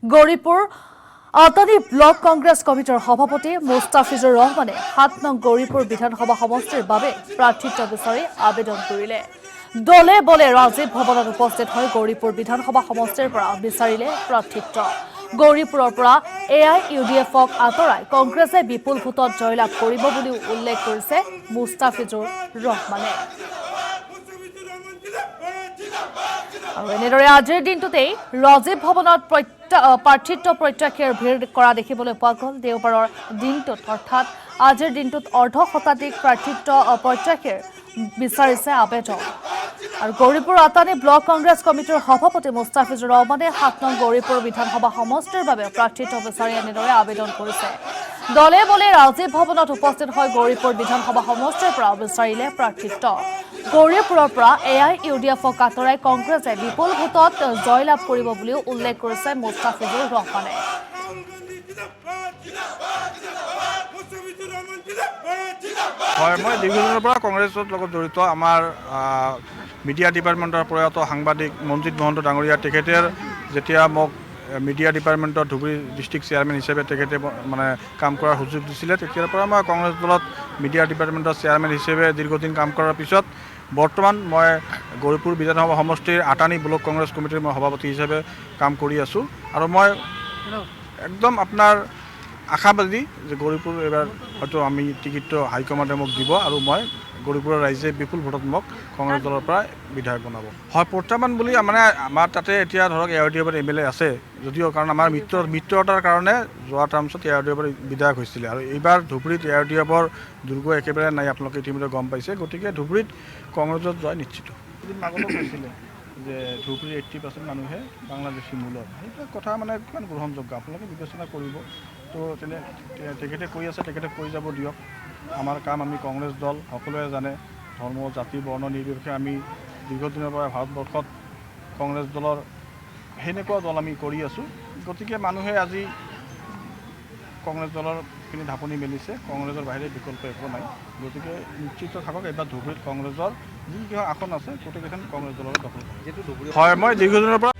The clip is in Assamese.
গৌৰীপুৰ আটানী ব্লক কংগ্ৰেছ কমিটিৰ সভাপতি মুস্তাফিজুৰ ৰহমানে ৭ নং গৌৰীপুৰ বিধানসভা সমষ্টিৰ বাবে প্ৰাৰ্থিত্ব বিচাৰি আবেদন কৰিলে। দলে বলে ৰাজীৱ ভৱনত উপস্থিত হৈ গৌৰীপুৰ বিধানসভা সমষ্টিৰ পৰা বিচাৰিলে প্ৰাৰ্থিত্ব। গৌৰীপুৰৰ পৰা AIUDFক আঁতৰাই কংগ্ৰেছে বিপুল ভোটত জয়লাভ কৰিব বুলিও উল্লেখ কৰিছে মুস্তাফিজুৰ ৰহমানে। আৰু এনেদৰে আজিৰ দিনটোতেই ৰাজীৱ ভৱনত প্ৰাৰ্থিত্ব প্ৰত্যাশীৰ ভিৰ কৰা দেখিবলৈ পোৱা গ'ল। দেওবাৰৰ দিনটোত অৰ্থাৎ আজিৰ দিনটোত অৰ্ধ শতাধিক প্ৰাৰ্থিত্ব প্ৰত্যাশীৰ বিচাৰিছে আবেদন। আৰু গৌৰীপুৰ আটানী ব্লক কংগ্ৰেছ কমিটিৰ সভাপতি মুস্তাফিজুৰ ৰহমানে ৭ নং গৌৰীপুৰ বিধানসভা সমষ্টিৰ বাবে প্ৰাৰ্থিত্ব বিচাৰি এনেদৰে আবেদন কৰিছে। দলে বলে ৰাজীৱ ভৱনত উপস্থিত হৈ গৌৰীপুৰ বিধানসভা সমষ্টিৰ পৰা বিচাৰিলে প্ৰাৰ্থিত্ব। গৌৰীপুৰৰ পৰা AIUDFক আঁতৰাই কংগ্ৰেছে বিপুল ভোটত জয়লাভ কৰিব বুলিও উল্লেখ কৰিছে মুস্তাফিজুৰ ৰহমানে। হয়, মই দীৰ্ঘদিনৰ পৰা কংগ্ৰেছৰ লগত জড়িত। আমাৰ মিডিয়া ডিপাৰ্টমেণ্টৰ প্ৰয়াত সাংবাদিক মনজিৎ মহন্ত ডাঙৰীয়া, তেখেতে যেতিয়া মোক মিডিয়া ডিপাৰ্টমেণ্টৰ ধুবুৰী ডিষ্ট্ৰিক্ট চেয়াৰমেন হিচাপে তেখেতে মানে কাম কৰাৰ সুযোগ দিছিলে, তেতিয়াৰ পৰা মই কংগ্ৰেছ দলত মিডিয়া ডিপাৰ্টমেণ্টৰ চেয়াৰমেন হিচাপে দীৰ্ঘদিন কাম কৰাৰ পিছত বৰ্তমান মই গৌৰীপুৰ বিধানসভা সমষ্টিৰ আটানী ব্লক কংগ্ৰেছ কমিটিৰ মই সভাপতি হিচাপে কাম কৰি আছোঁ। আৰু মই একদম আপোনাৰ আশাবাদী যে গৌৰীপুৰ এইবাৰ হয়তো আমি টিকেটটো হাইকমাণ্ডে মোক দিব আৰু মই গৌৰীপুৰৰ ৰাইজে বিপুল ভোটত মোক কংগ্ৰেছ দলৰ পৰা বিধায়ক বনাব। হয়, প্ৰত্যাহ্বান বুলি মানে আমাৰ তাতে এতিয়া ধৰক AIUDFৰ MLA আছে যদিও, কাৰণ আমাৰ মিত্ৰতাৰ কাৰণে যোৱা টাৰ্মছত AIUDFৰ বিধায়ক হৈছিলে। আৰু এইবাৰ ধুবুৰীত AIUDFৰ দুৰ্গ একেবাৰে নাই, আপোনালোকে ইতিমধ্যে গম পাইছে। গতিকে ধুবুৰীত কংগ্ৰেছত যোৱা নিশ্চিত। এদিন আগতো কৈছিলে যে ধুবুৰীৰ 80% মানুহে বাংলাদেশী মূলৰ, সেইটো কথা মানে কিমান গ্ৰহণযোগ্য আপোনালোকে বিবেচনা কৰিব। তো তেখেতে কৈ আছে, তেখেতে কৈ যাব দিয়ক। আমাৰ কাম, আমি কংগ্ৰেছ দল সকলোৱে জানে, ধৰ্ম জাতি বৰ্ণ নিৰ্বিশেষে আমি দীৰ্ঘদিনৰ পৰা ভাৰতবৰ্ষত কংগ্ৰেছ দলৰ সেনেকুৱা দল আমি কৰি আছোঁ। গতিকে মানুহে আজি কংগ্ৰেছ দলৰ খিনি ঢাপনি মেলিছে, কংগ্ৰেছৰ বাহিৰে বিকল্প একো নাই। গতিকে নিশ্চিত থাকক, এইবাৰ ধুবুৰীত কংগ্ৰেছৰ যিকেইখন আসন আছে গোটেইকেইখন কংগ্ৰেছ দলৰ দখল। হয়, মই দীৰ্ঘদিনৰ পৰা